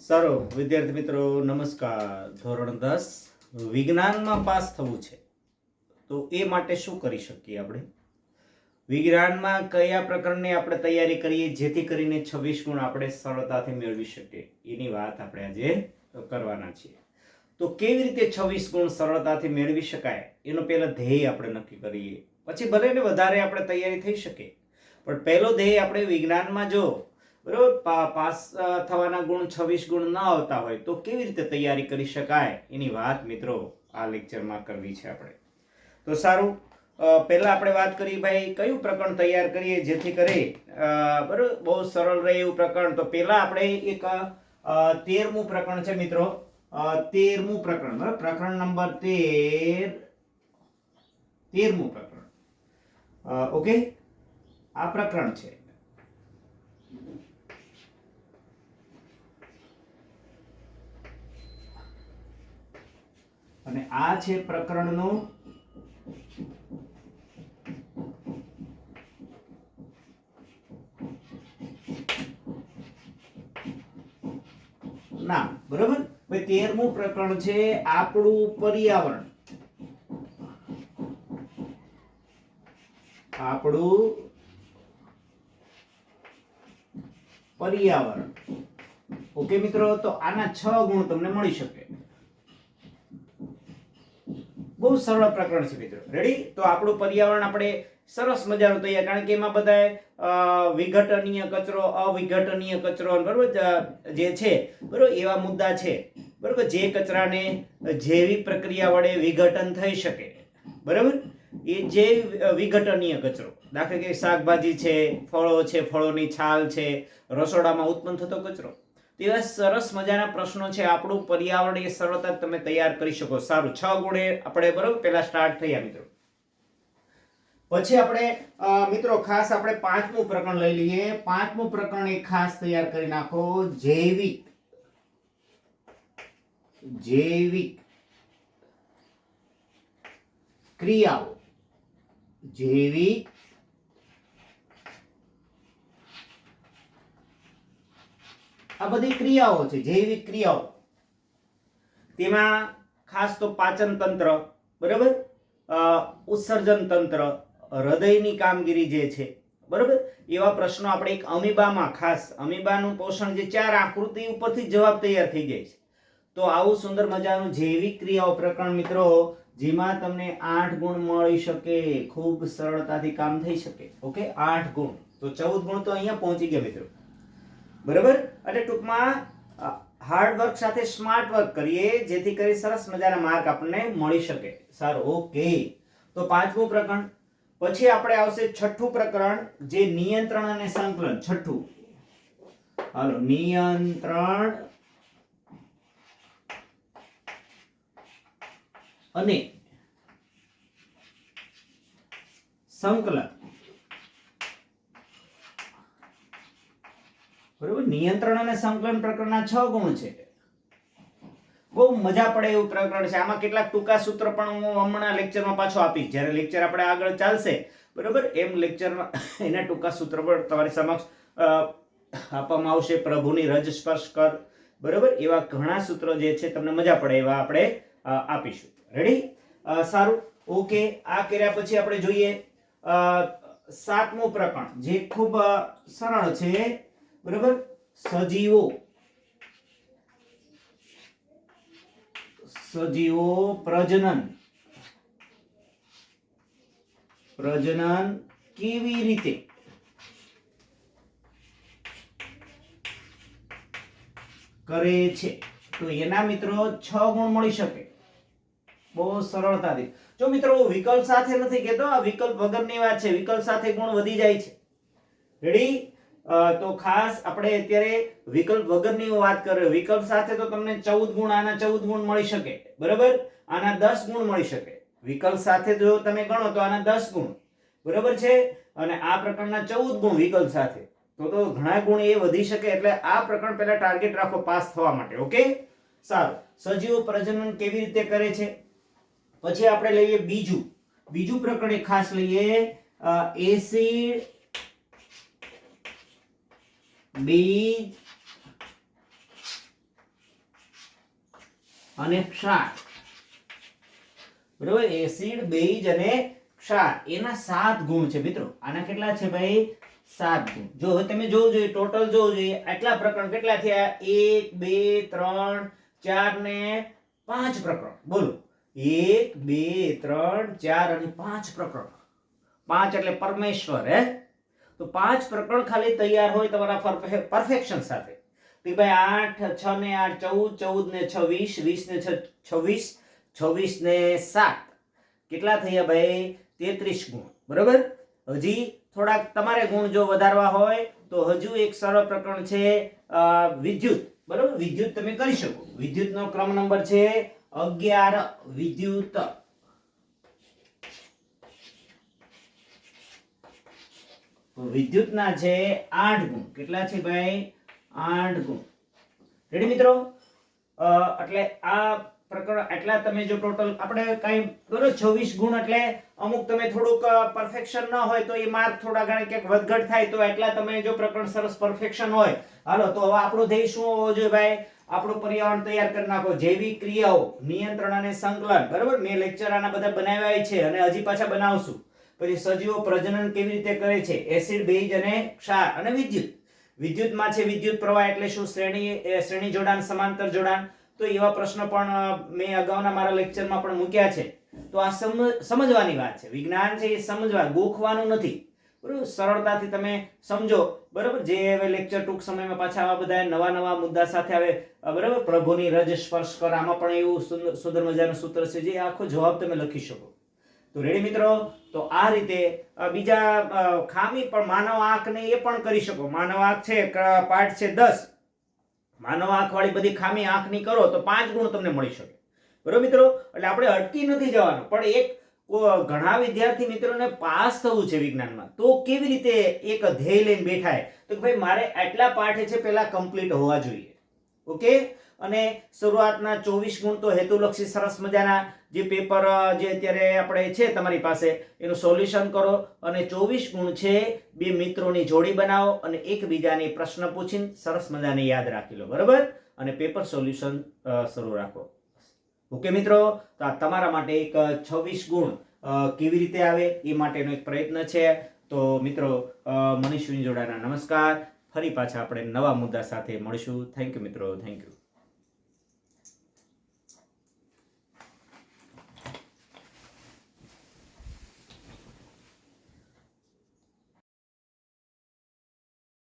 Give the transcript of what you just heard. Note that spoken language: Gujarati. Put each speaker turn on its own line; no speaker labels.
સારો વિદ્યાર્થી મિત્રો નમસ્કાર. ધોરણ 10 વિજ્ઞાનમાં પાસ થવું છે તો એ માટે શું કરી શકીએ આપણે? વિજ્ઞાનમાં કયા પ્રકારની આપણે તૈયારી કરીએ જેથી કરીને 26 ગુણ આપણે સરળતાથી મેળવી શકીએ એની વાત આપણે આજે કરવાના છીએ. તો કેવી રીતે 26 ગુણ સરળતાથી મેળવી શકાય એનો પહેલા ધ્યેય આપણે નક્કી કરીએ. પછી ભલે ને વધારે આપણે તૈયારી થઈ શકે, પણ પહેલો ધ્યેય આપણે વિજ્ઞાનમાં જો બરોબર પાસ થવાના ગુણ 26 ગુણ ન આવતા હોય તો કેવી રીતે તૈયારી કરી શકાય એની વાત મિત્રો આ લેક્ચરમાં કરવી છે આપણે. તો સારું, પહેલા આપણે વાત કરી ભાઈ કયું પ્રકરણ તૈયાર કરીએ જેથી કરી બરોબર બહુ સરળ રહે એવું પ્રકરણ. તો પહેલા આપણે એક 13મું પ્રકરણ છે મિત્રો, 13મું પ્રકરણ, બરાબર, પ્રકરણ નંબર 13મું પ્રકરણ. ઓકે, આ પ્રકરણ છે. અને આ છે પ્રકરણનું નામ, બરોબર. ભાઈ 13મું પ્રકરણ છે આપણું પર્યાવરણ. આપણું પર્યાવરણ. ઓકે મિત્રો, તો આના 6 ગુણ તમને મળી શકે. બહુ સરળ પ્રકરણ છે મિત્રો. રેડી? તો આપણું પર્યાવરણ આપણે સરસ મજાનું તૈયાર, કારણ કે એમાં બધા વિઘટનીય કચરો, અવિઘટનીય કચરો, બરોબર જે છે, બરોબર એવા મુદ્દા છે, બરોબર, જે કચરાને જૈવિક પ્રક્રિયા વડે વિઘટન થઈ શકે, બરોબર, એ જે વિઘટનીય કચરો, દાખલા કે શાકભાજી છે, ફળો છે, ફળોની છાલ છે, રસોડામાં ઉત્પન્ન થતો કચરો, તેવા સરસ મજાના પ્રશ્નો છે. આપણું પર્યાવરણ એ સરળતા તમે તૈયાર કરી શકો. સારું, 6 ગુણે આપણે બરોબર પહેલા સ્ટાર્ટ થયા મિત્રો. પછી આપણે મિત્રો ખાસ આપણે 5મું પ્રકરણ લઈ લઈએ. 5મું પ્રકરણ એક ખાસ તૈયાર કરી નાખો, જૈવિક ક્રિયાઓ. જૈવિક આ બધી ક્રિયાઓ છે, જૈવિક ક્રિયાઓ. તેમાં ખાસ તો પાચન તંત્ર, બરાબર, ઉત્સર્જન તંત્ર, હૃદયની કામગીરી જે છે, બરાબર, એવા પ્રશ્નો આપણે એક અમીબામાં, ખાસ અમીબાનું પોષણ જે 4 આકૃતિ ઉપરથી જવાબ તૈયાર થઈ જાય છે. તો આવું સુંદર મજાનું જૈવિક ક્રિયાઓ પ્રકરણ મિત્રો, જેમાં તમને 8 ગુણ મળી શકે, ખૂબ સરળતાથી કામ થઈ શકે. ઓકે, 8 ગુણ, તો 14 ગુણ તો અહીંયા પહોંચી ગયા મિત્રો, બરાબર. એટલે ટૂંકમાં હાર્ડ વર્ક સાથે સ્માર્ટ વર્ક કરીએ જેથી કરી સરસ મજાના માર્ક આપણને મળી શકે. સારું, ઓકે. તો 5મું પ્રકરણ. પછી આપણે આવશે 6થું પ્રકરણ, જે નિયંત્રણ અને સંકલન. 6થું, હાલો, નિયંત્રણ અને સંકલન. બરોબર, નિયંત્રણ અને સંકલન પ્રકરણના 6 ગુણ છે. બહુ મજા પડે એવું પ્રકરણ છે. આમાં કેટલાક ટૂંકા સૂત્ર પણ હું હમણાં લેક્ચરમાં પાછો આપીશ. જ્યારે લેક્ચર આપણે આગળ ચાલશે, બરોબર, એમ લેક્ચરમાં એના ટૂંકા સૂત્ર પર તમારી સમક્ષ આપવામાં આવશે. પ્રભુની રજ સ્પર્શ કર, બરોબર, એવા ઘણા સૂત્રો જે છે તમને મજા પડે એવા આપણે આપીશું. રેડી? સારું, ઓકે. આ કર્યા પછી આપણે જોઈએ 7મું પ્રકરણ, જે ખૂબ સરળ છે, બરોબર, સજીવો પ્રજનન કેવી રીતે કરે છે. તો એના મિત્રો 6 ગુણ મળી શકે બહુ સરળતાથી. જો મિત્રો વિકલ્પ સાથે નથી કહેતો, આ વિકલ્પ વગરની વાત છે. વિકલ્પ સાથે ગુણ વધી જાય છે. રેડી? તો ખાસ આપણે અત્યારે વિકલ્પ વગરની વાત કરીએ. વિકલ્પ સાથે તો તમને 14 ગુણ, આના 14 ગુણ મળી શકે, બરાબર, આના 10 ગુણ મળી શકે. વિકલ્પ સાથે જો તમે ગણો તો આના 10 ગુણ, બરાબર છે, અને આ પ્રકરણના 14 ગુણ વિકલ્પ સાથે, તો ઘણા ગુણ એ વધી શકે. એટલે આ પ્રકરણ પહેલા ટાર્ગેટ રાખો પાસ થવા માટે. ઓકે, સારું. સજીવો પ્રજનન કેવી રીતે કરે છે. પછી આપણે લઈએ બીજું પ્રકરણ એક ખાસ લઈએ, એસિડ બીજ અને ક્ષાર, બરોબર, એસિડ, બેઝ અને ક્ષાર, એના 7 ગુણ છે મિત્રો. આના કેટલા છે ભાઈ? 7 ગુણ. જો હવે તમે જોવું જોઈએ, ટોટલ જોવું જોઈએ, આટલા પ્રકરણ કેટલા થયા? 1 2 3 4 ને 5 પ્રકરણ. બોલો, 1 2 3 4 અને 5 પ્રકરણ. 5 એટલે પરમેશ્વર, હે? તો 5 પ્રકરણ ખાલી તૈયાર હોય તમારા પરફેક્શન સાથે. કે ભાઈ 8 6 ને 8 14, 14 ને 6 20, 20 ને 6 26, 26 ને 7 કેટલા થયા ભાઈ? 33 ગુણ. બરોબર. હજી થોડાક તમારે ગુણ જો વધારવા હોય તો હજુ એક સરળ પ્રકરણ છે વિદ્યુત. બરોબર, વિદ્યુત તમે કરી શકો. વિદ્યુતનો ક્રમ નંબર છે 11. વિદ્યુત વિદ્યુતના છે 8 ગુણ. કેટલા છે ભાઈ? 8 ગુણ. રેડી મિત્રો? એટલે આ પ્રકરણ એટલા તમે જો ટોટલ આપણે કઈ બરોબર 26 ગુણ એટલે અમુક તમે થોડુંક પરફેક્શન ન હોય તો એ માર્ક થોડા ઘણા ક્યાંક વધઘટ થાય, તો એટલા તમે જો પ્રકરણ સરસ પરફેક્શન હોય. હાલો, તો હવે આપણો ધ્યેય શું હોવો જોઈએ ભાઈ? આપણું પર્યાવરણ તૈયાર કરી નાખો. જૈવિક ક્રિયાઓ, નિયંત્રણ અને સંકલન. બરોબર, મેં લેક્ચર આના બધા બનાવ્યા છે અને હજી પાછા બનાવશું. પછી સજીવો પ્રજનન કેવી રીતે કરે છે, એસિડ, બેઝ અને ક્ષાર, અને વિદ્યુત. વિદ્યુતમાં છે વિદ્યુત પ્રવાહ એટલે શું? શ્રેણી જોડાણ, સમાંતર જોડાણ. તો એવા પ્રશ્નો પણ મેં અગાઉના મારા લેક્ચરમાં પણ મૂક્યા છે. તો આ સમજવાની વાત છે. વિજ્ઞાન છે એ સમજવા, ગોખવાનું નથી. બરોબર, સરળતાથી તમે સમજો. બરોબર, જે હવે લેક્ચર ટૂંક સમયમાં પાછા આવા બધા નવા નવા મુદ્દા સાથે આવે. બરોબર, પ્રભુની રજ સ્પર્શ કર, આમાં પણ એવું સુંદર મજાનું સૂત્ર છે જે આખો જવાબ તમે લખી શકો. તો રેડી મિત્રો? તો આ રીતે બીજા ખામી પણ માનવ આંખને એ પણ કરી શકો. માનવ આંખ છે, પાઠ છે 10. માનવ આંખ વાળી બધી ખામી આંખની કરો તો 5 ગુણ તમને મળી શકે. બરોબર મિત્રો? એટલે આપણે અટકી નથી જવાનું, પણ એક ઘણા વિદ્યાર્થી મિત્રોને પાસ થવું છે વિજ્ઞાનમાં, તો કેવી રીતે એક ધ્યેય લઈને બેઠાય તો ભાઈ મારે આટલા પાઠ છે પેલા કમ્પ્લીટ હોવા જોઈએ. ઓકે? અને શરૂઆતના 24 ગુણ તો હેતુલક્ષી સરસ મજાના જે પેપર જે અત્યારે આપણે છે તમારી પાસે એનું સોલ્યુશન કરો, અને 24 ગુણ છે બે મિત્રોની જોડી બનાવો અને એકબીજાની પ્રશ્ન પૂછીને સરસ મજાને યાદ રાખી લો. બરોબર? અને પેપર સોલ્યુશન શરૂ રાખો. ઓકે મિત્રો? તો આ તમારા માટે એક 26 ગુણ કેવી રીતે આવે એ માટેનો એક પ્રયત્ન છે. તો મિત્રો, મનીષ જોડાના નમસ્કાર. ફરી પાછા આપણે નવા મુદ્દા સાથે મળીશું. થેન્ક યુ મિત્રો, થેન્ક યુ.